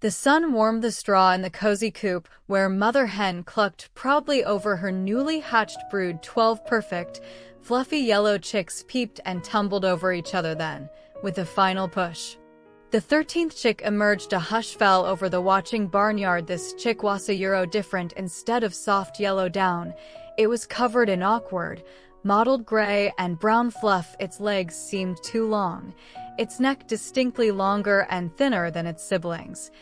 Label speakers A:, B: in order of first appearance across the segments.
A: The sun warmed the straw in the cozy coop, where Mother Hen clucked proudly over her newly hatched brood. 12 perfect, fluffy yellow chicks peeped and tumbled over each other then, with a final push. The 13th chick emerged. A hush fell over the watching barnyard. This chick was a euro different. Instead of soft yellow down, it was covered in awkward, mottled gray and brown fluff. Its legs seemed too long, its neck distinctly longer and thinner than its siblings,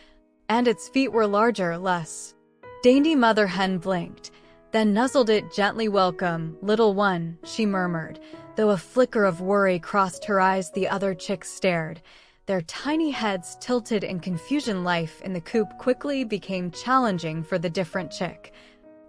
A: and its feet were larger, less dainty. Mother Hen blinked, then nuzzled it gently. "Welcome, little one," she murmured, though a flicker of worry crossed her eyes. The other chicks stared, their tiny heads tilted in confusion. Life in the coop quickly became challenging for the different chick.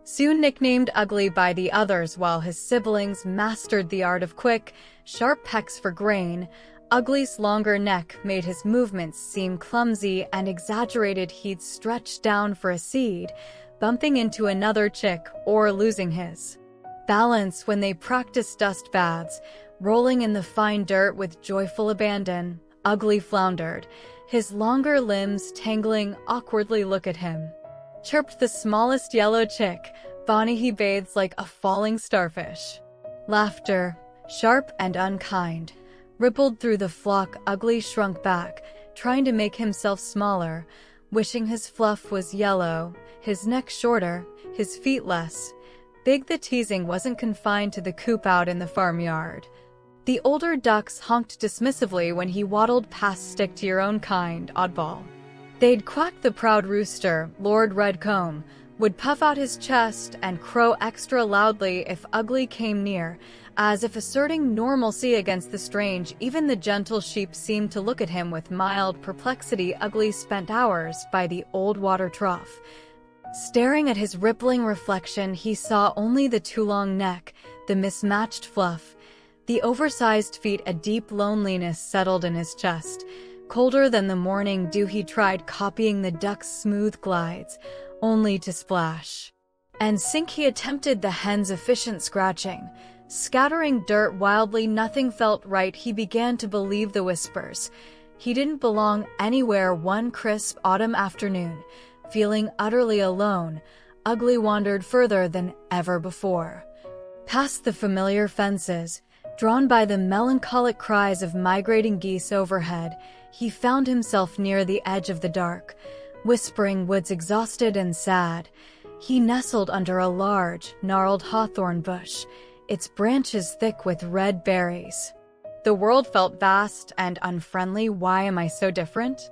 A: Soon nicknamed Ugly by the others while his siblings mastered the art of quick, sharp pecks for grain, Ugly's longer neck made his movements seem clumsy and exaggerated. He'd stretch down for a seed, bumping into another chick or losing his balance when they practiced dust baths, rolling in the fine dirt with joyful abandon. Ugly floundered, his longer limbs tangling awkwardly. "Look at him," chirped the smallest yellow chick. "Bonnie, he bathes like a falling starfish." Laughter, sharp and unkind, rippled through the flock. Ugly shrunk back, trying to make himself smaller, wishing his fluff was yellow, his neck shorter, his feet less big. The teasing wasn't confined to the coop. Out in the farmyard, the older ducks honked dismissively when he waddled past. "Stick to your own kind, oddball." They'd quack. The proud rooster, Lord Redcomb, would puff out his chest and crow extra loudly if Ugly came near, as if asserting normalcy against the strange. Even the gentle sheep seemed to look at him with mild perplexity. Ugly spent hours by the old water trough, staring at his rippling reflection. He saw only the too long neck, the mismatched fluff, the oversized feet. A deep loneliness settled in his chest, colder than the morning dew. He tried copying the duck's smooth glides, only to splash and sink. He attempted the hen's efficient scratching, scattering dirt wildly. Nothing felt right. He began to believe the whispers. He didn't belong anywhere. One crisp autumn afternoon, feeling utterly alone, Ugly wandered further than ever before, past the familiar fences, drawn by the melancholic cries of migrating geese overhead. He found himself near the edge of the dark, whispering woods. Exhausted and sad, he nestled under a large, gnarled hawthorn bush, its branches thick with red berries. The world felt vast and unfriendly. "Why am I so different?"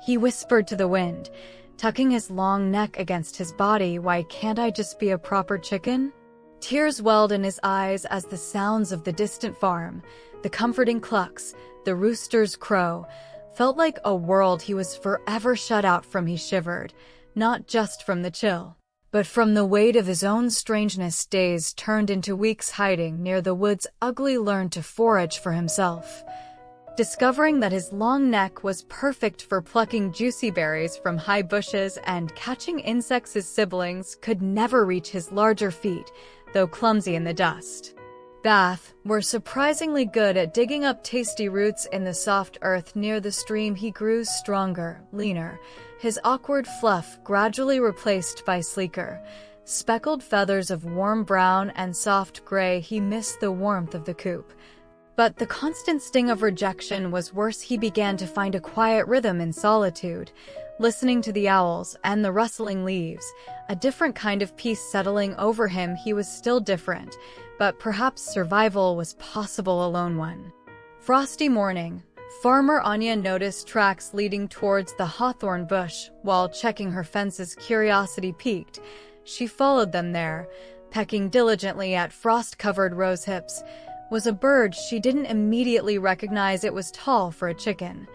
A: he whispered to the wind, tucking his long neck against his body. "Why can't I just be a proper chicken?" Tears welled in his eyes as the sounds of the distant farm, the comforting clucks, the rooster's crow, felt like a world he was forever shut out from. He shivered, not just from the chill, but from the weight of his own strangeness. Days turned into weeks hiding near the woods. Ugly learned to forage for himself, discovering that his long neck was perfect for plucking juicy berries from high bushes and catching insects. His siblings could never reach his larger feet, though clumsy in the dust bath, were surprisingly good at digging up tasty roots in the soft earth near the stream. He grew stronger, leaner, his awkward fluff gradually replaced by sleeker, speckled feathers of warm brown and soft gray. He missed the warmth of the coop, but the constant sting of rejection was worse. He began to find a quiet rhythm in solitude, listening to the owls and the rustling leaves, a different kind of peace settling over him. He was still different, but perhaps survival was possible alone. One frosty morning, Farmer Anya noticed tracks leading towards the hawthorn bush. While checking her fences, curiosity piqued. She followed them there, pecking diligently at frost-covered rose hips. Was a bird she didn't immediately recognize. It was tall for a chicken,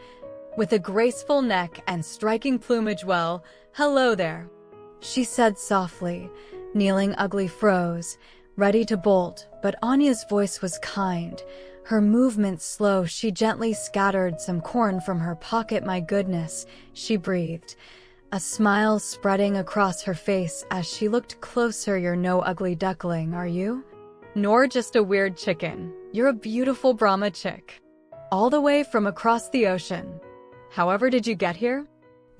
A: with a graceful neck and striking plumage. "Well, hello there," she said softly. Kneeling, Ugly froze, ready to bolt, but Anya's voice was kind, her movements slow. She gently scattered some corn from her pocket. "My goodness," she breathed, a smile spreading across her face as she looked closer. "You're no ugly duckling, are you? Nor just a weird chicken. You're a beautiful Brahma chick, all the way from across the ocean. However did you get here?"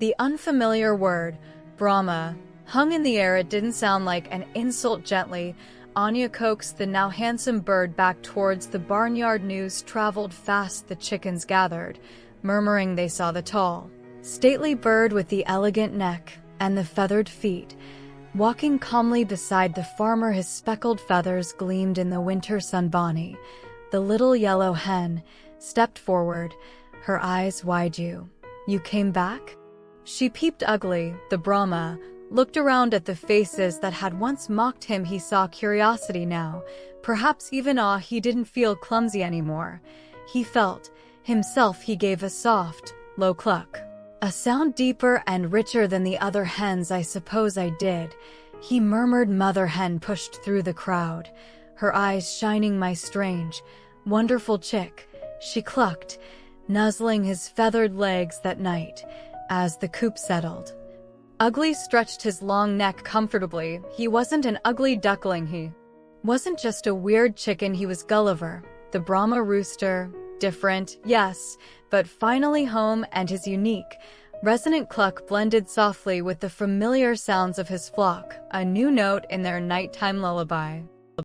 A: The unfamiliar word, Brahma, hung in the air. It didn't sound like an insult. Gently, Anya coaxed the now handsome bird back towards the barnyard. News traveled fast. The chickens gathered, murmuring they saw the tall, stately bird with the elegant neck and the feathered feet, walking calmly beside the farmer. His speckled feathers gleamed in the winter sun. Bonnie, the little yellow hen, stepped forward, her eyes wide. You came back? She peeped. Ugly, the Brahma, looked around at the faces that had once mocked him. He saw curiosity now, perhaps even awe. He didn't feel clumsy anymore. He felt himself. He gave a soft, low cluck, a sound deeper and richer than the other hens. I suppose I did, he murmured. Mother hen pushed through the crowd, her eyes shining. My strange, wonderful chick, she clucked, nuzzling his feathered legs that night as the coop settled. Ugly stretched his long neck comfortably. He wasn't an ugly duckling. He wasn't just a weird chicken. He was Gulliver, the Brahma rooster. Different, yes, but finally home. And his unique, resonant cluck blended softly with the familiar sounds of his flock, a new note in their nighttime lullaby.